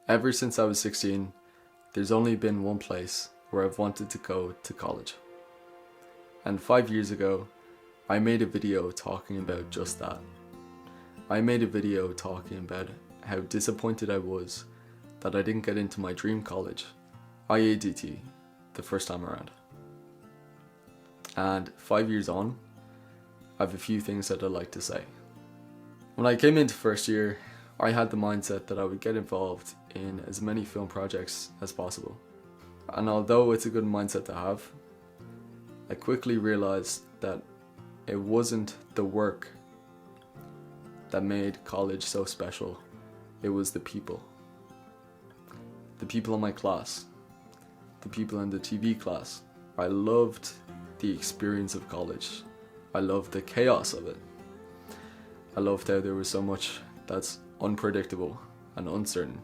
Ever since I was 16, there's only been one place where I've wanted to go to college. And 5 years ago, I made a video talking about just that. I made a video talking about how disappointed I was that I didn't get into my dream college, IADT, the first time around. And 5 years on, I have a few things that I'd like to say. When I came into first year, I had the mindset that I would get involved in as many film projects as possible. And although it's a good mindset to have, I quickly realized that it wasn't the work that made college so special. It was the people. The people in my class. The people in the TV class. I loved the experience of college. I loved the chaos of it. I loved how there was so much that's unpredictable and uncertain.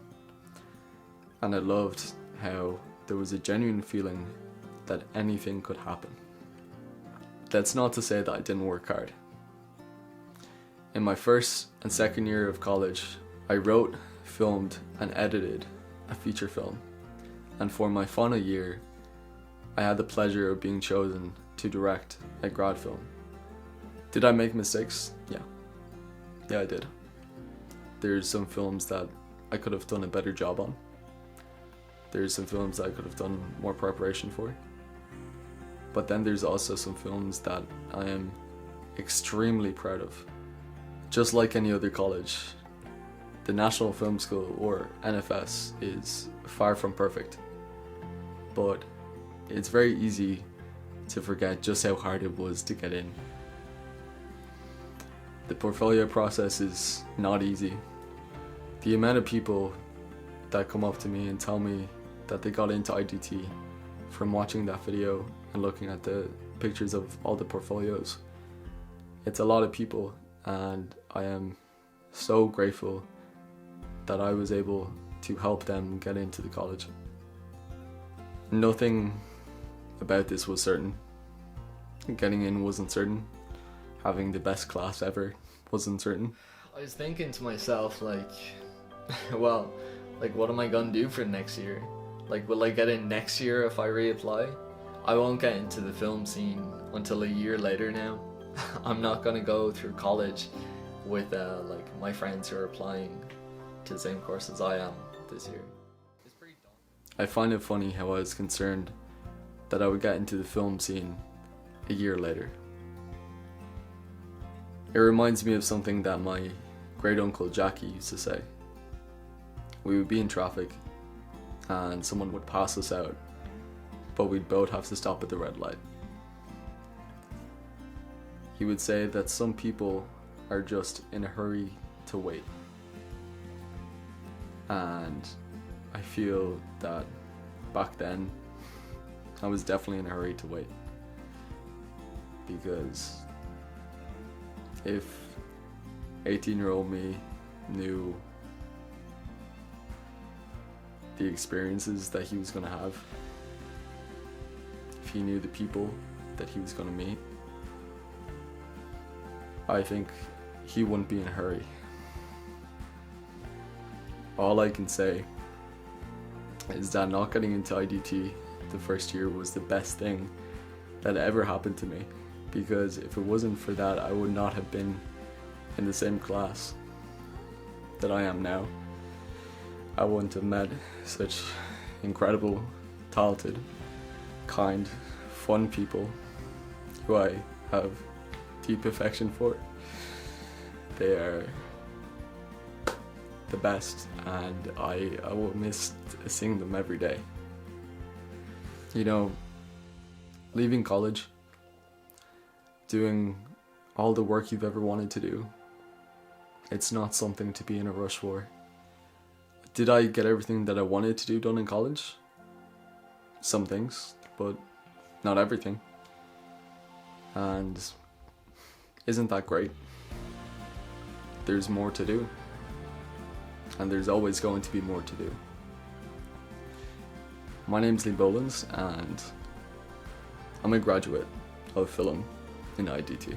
And I loved how there was a genuine feeling that anything could happen. That's not to say that I didn't work hard. In my first and second year of college, I wrote, filmed, and edited a feature film. And for my final year, I had the pleasure of being chosen to direct a grad film. Did I make mistakes? Yeah, I did. There's some films that I could have done a better job on. There's some films that I could have done more preparation for. But then there's also some films that I am extremely proud of. Just like any other college, the National Film School, or NFS, is far from perfect. But it's very easy to forget just how hard it was to get in. The portfolio process is not easy. The amount of people that come up to me and tell me that they got into IDT from watching that video and looking at the pictures of all the portfolios, it's a lot of people, and I am so grateful that I was able to help them get into the college. Nothing about this was certain. Getting in wasn't certain. Having the best class ever wasn't certain. I was thinking to myself, well, what am I gonna do for next year? Will I get in next year if I reapply? I won't get into the film scene until a year later now. I'm not gonna go through college with my friends who are applying to the same course as I am this year. It's pretty daunting. I find it funny how I was concerned that I would get into the film scene a year later. It reminds me of something that my great uncle Jackie used to say. We would be in traffic and someone would pass us out, but we'd both have to stop at the red light. He would say that some people are just in a hurry to wait. And I feel that back then I was definitely in a hurry to wait. Because if 18-year-old me knew the experiences that he was going to have, if he knew the people that he was going to meet, I think he wouldn't be in a hurry. All I can say is that not getting into IDT the first year was the best thing that ever happened to me, because if it wasn't for that, I would not have been in the same class that I am now. I wouldn't have met such incredible, talented, kind, fun people who I have deep affection for. They are the best, and I will miss seeing them every day. You know, leaving college, doing all the work you've ever wanted to do, it's not something to be in a rush for. Did I get everything that I wanted to do done in college? Some things, but not everything. And isn't that great? There's more to do. And there's always going to be more to do. My name's Lee Bolins, and I'm a graduate of film in IDT.